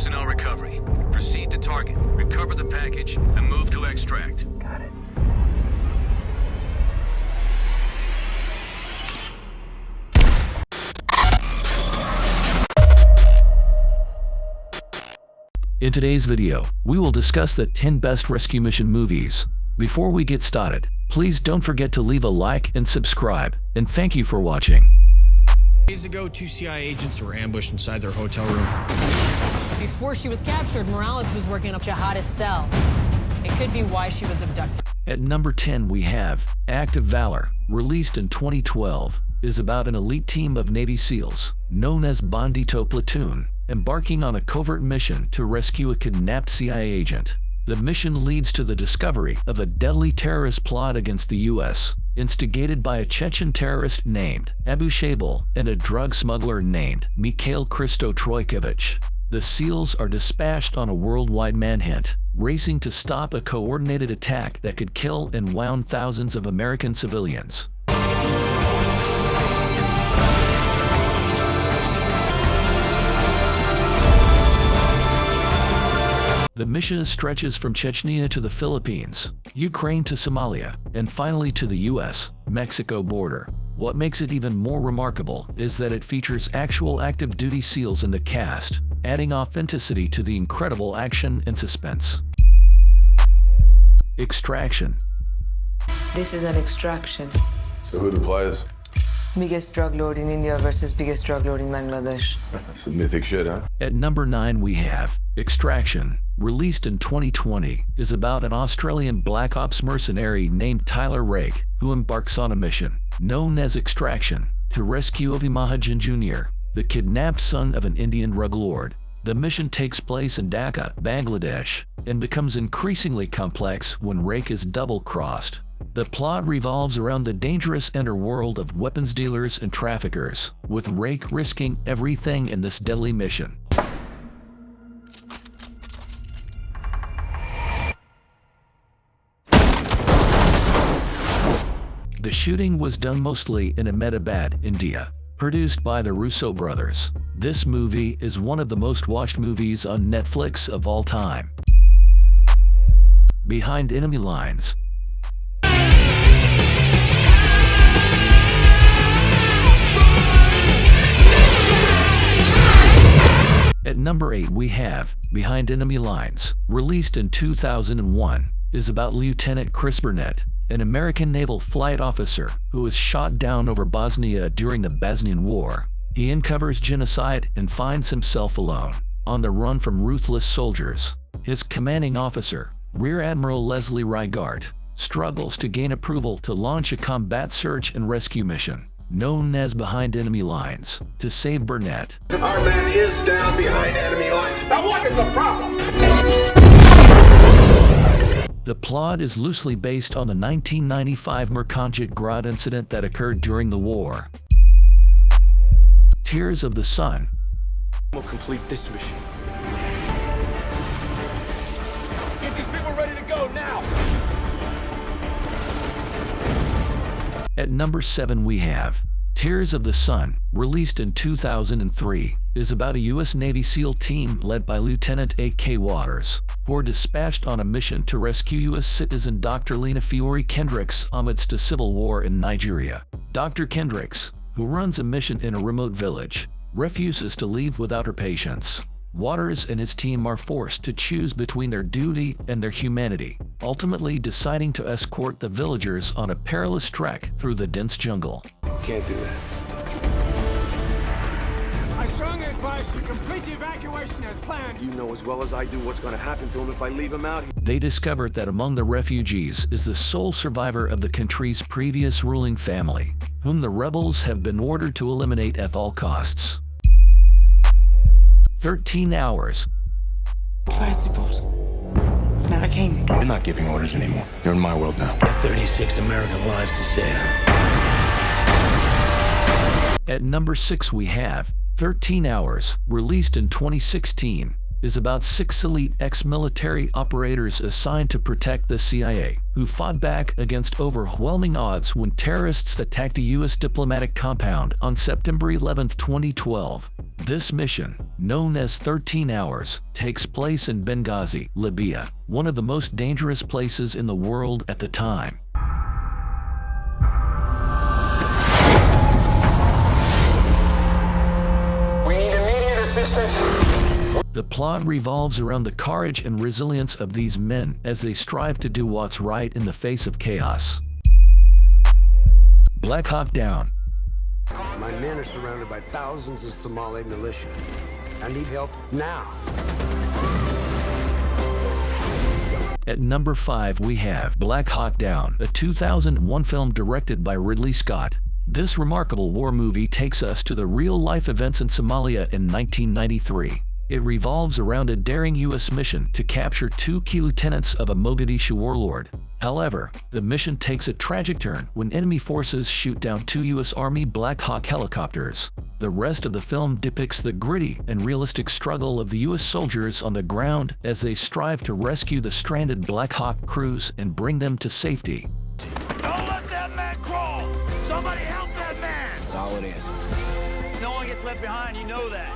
Personnel recovery. Proceed to target, recover the package, and move to extract. Got it. In today's video, we will discuss the 10 best rescue mission movies. Before we get started, please don't forget to leave a like and subscribe, and thank you for watching. Days ago, 2 CIA agents were ambushed inside their hotel room. Before she was captured, Morales was working in a jihadist cell. It could be why she was abducted. At number 10 we have Act of Valor, released in 2012, is about an elite team of Navy SEALs, known as Bandito Platoon, embarking on a covert mission to rescue a kidnapped CIA agent. The mission leads to the discovery of a deadly terrorist plot against the U.S., instigated by a Chechen terrorist named Abu Shabil and a drug smuggler named Mikhail Kristo-Troikovich. The SEALs are dispatched on a worldwide manhunt, racing to stop a coordinated attack that could kill and wound thousands of American civilians. The mission stretches from Chechnya to the Philippines, Ukraine to Somalia, and finally to the US-Mexico border. What makes it even more remarkable is that it features actual active duty SEALs in the cast, adding authenticity to the incredible action and suspense. Extraction. This is an extraction. So who are the players? Biggest drug lord in India versus biggest drug lord in Bangladesh. Some mythic shit, huh? At number 9 we have Extraction, released in 2020, is about an Australian Black Ops mercenary named Tyler Rake, who embarks on a mission, known as Extraction, to rescue Avi Mahajan Jr., the kidnapped son of an Indian drug lord. The mission takes place in Dhaka, Bangladesh, and becomes increasingly complex when Rake is double-crossed. The plot revolves around the dangerous underworld of weapons dealers and traffickers, with Rake risking everything in this deadly mission. The shooting was done mostly in Ahmedabad, India, produced by the Russo brothers. This movie is one of the most watched movies on Netflix of all time. Behind Enemy Lines. At number 8 we have Behind Enemy Lines, released in 2001, is about Lieutenant Chris Burnett, an American naval flight officer who was shot down over Bosnia during the Bosnian War. He uncovers genocide and finds himself alone, on the run from ruthless soldiers. His commanding officer, Rear Admiral Leslie Rygart, struggles to gain approval to launch a combat search and rescue mission, known as Behind Enemy Lines, to save Burnett. Our man is down behind enemy lines. Now what is the problem? The plot is loosely based on the 1995 Merkanjit Grad incident that occurred during the war. Tears of the Sun. We'll complete this mission. Get these people ready to go now! At number 7 we have Tears of the Sun, released in 2003, is about a U.S. Navy SEAL team led by Lieutenant A.K. Waters, who are dispatched on a mission to rescue U.S. citizen Dr. Lena Fiore Kendricks amidst a civil war in Nigeria. Dr. Kendricks, who runs a mission in a remote village, refuses to leave without her patients. Waters and his team are forced to choose between their duty and their humanity, ultimately deciding to escort the villagers on a perilous trek through the dense jungle. Can't do that. I strongly advise you complete the evacuation as planned. You know as well as I do what's going to happen to him if I leave him out here. They discovered that among the refugees is the sole survivor of the country's previous ruling family, whom the rebels have been ordered to eliminate at all costs. 13 Hours. Fire support. Never came. You're not giving orders anymore. You're in my world now. 36 American lives to save. At number 6 we have 13 Hours, released in 2016, is about 6 elite ex-military operators assigned to protect the CIA, who fought back against overwhelming odds when terrorists attacked a U.S. diplomatic compound on September 11, 2012. This mission, known as 13 Hours, takes place in Benghazi, Libya, one of the most dangerous places in the world at the time. We need immediate assistance. The plot revolves around the courage and resilience of these men as they strive to do what's right in the face of chaos. Black Hawk Down. My men are surrounded by thousands of Somali militia. I need help now. At number 5 we have Black Hawk Down, a 2001 film directed by Ridley Scott. This remarkable war movie takes us to the real-life events in Somalia in 1993. It revolves around a daring U.S. mission to capture 2 key lieutenants of a Mogadishu warlord. However, the mission takes a tragic turn when enemy forces shoot down 2 U.S. Army Black Hawk helicopters. The rest of the film depicts the gritty and realistic struggle of the U.S. soldiers on the ground as they strive to rescue the stranded Black Hawk crews and bring them to safety. Don't let that man crawl. Somebody help that man. That's all it is. No one gets left behind, you know that.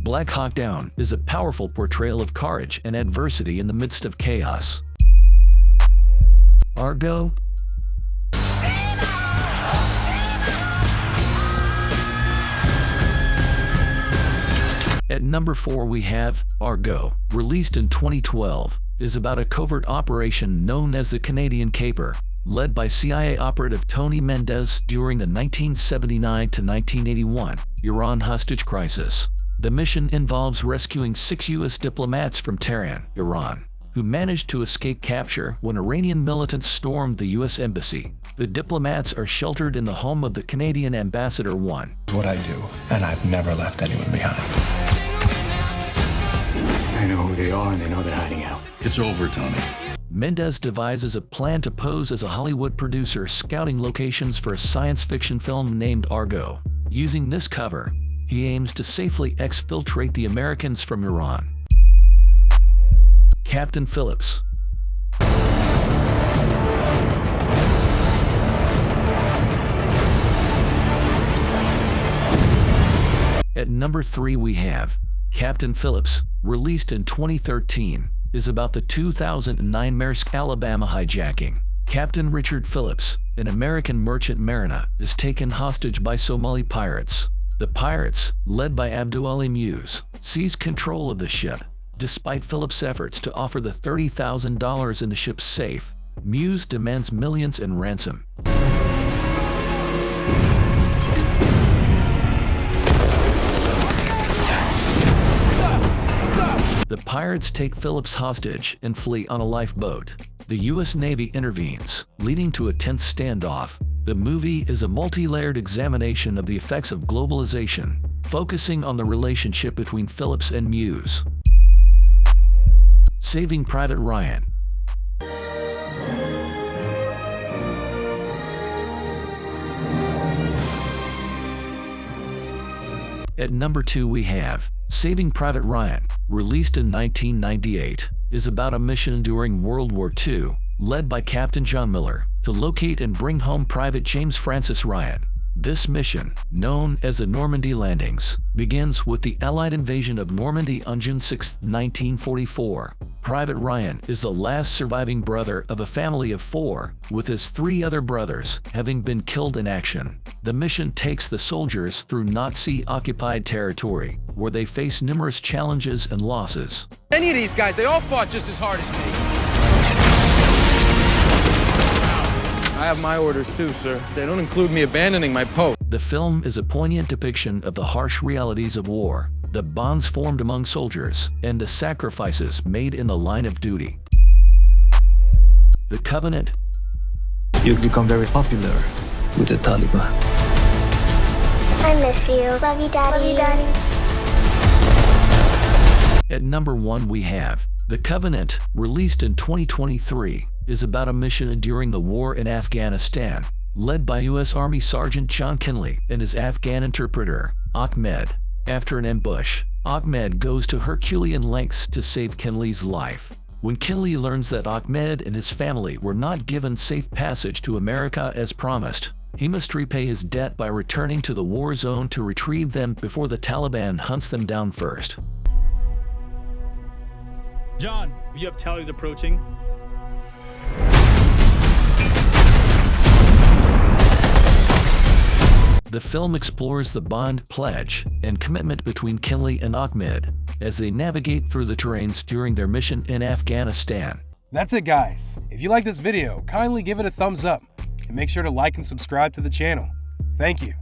Black Hawk Down is a powerful portrayal of courage and adversity in the midst of chaos. Argo. At number 4 we have Argo, released in 2012, is about a covert operation known as the Canadian Caper, led by CIA operative Tony Mendez during the 1979 to 1981 Iran hostage crisis. The mission involves rescuing 6 U.S. diplomats from Tehran, Iran, who managed to escape capture when Iranian militants stormed the U.S. embassy. The diplomats are sheltered in the home of the Canadian ambassador. It's what I do, and I've never left anyone behind. I know who they are, and they know they're hiding out. It's over, Tony. Mendez devises a plan to pose as a Hollywood producer scouting locations for a science fiction film named Argo. Using this cover, he aims to safely exfiltrate the Americans from Iran. Captain Phillips. At number 3 we have Captain Phillips, released in 2013, is about the 2009 Maersk, Alabama hijacking. Captain Richard Phillips, an American merchant mariner, is taken hostage by Somali pirates. The pirates, led by Abdu'ali Muse, seize control of the ship. Despite Phillips' efforts to offer the $30,000 in the ship's safe, Muse demands millions in ransom. The pirates take Phillips hostage and flee on a lifeboat. The U.S. Navy intervenes, leading to a tense standoff. The movie is a multi-layered examination of the effects of globalization, focusing on the relationship between Phillips and Muse. Saving Private Ryan. At number 2 we have Saving Private Ryan, released in 1998, is about a mission during World War II, led by Captain John Miller, to locate and bring home Private James Francis Ryan. This mission, known as the Normandy Landings, begins with the Allied invasion of Normandy on June 6, 1944. Private Ryan is the last surviving brother of a family of 4, with his 3 other brothers having been killed in action. The mission takes the soldiers through Nazi-occupied territory, where they face numerous challenges and losses. Any of these guys, they all fought just as hard as me. I have my orders too, sir. They don't include me abandoning my post. The film is a poignant depiction of the harsh realities of war, the bonds formed among soldiers, and the sacrifices made in the line of duty. The Covenant. You've become very popular with the Taliban. I miss you. Love you, Daddy. Love you, Daddy. At number 1 we have The Covenant, released in 2023, is about a mission during the war in Afghanistan, led by U.S. Army Sergeant John Kinley and his Afghan interpreter, Ahmed. After an ambush, Ahmed goes to Herculean lengths to save Kinley's life. When Kinley learns that Ahmed and his family were not given safe passage to America as promised, He must repay his debt by returning to the war zone to retrieve them before the Taliban hunts them down first. John, you have tallies approaching. The film explores the bond, pledge, and commitment between Kinley and Ahmed as they navigate through the terrains during their mission in Afghanistan. That's it, guys. If you like this video, kindly give it a thumbs up and make sure to like and subscribe to the channel. Thank you.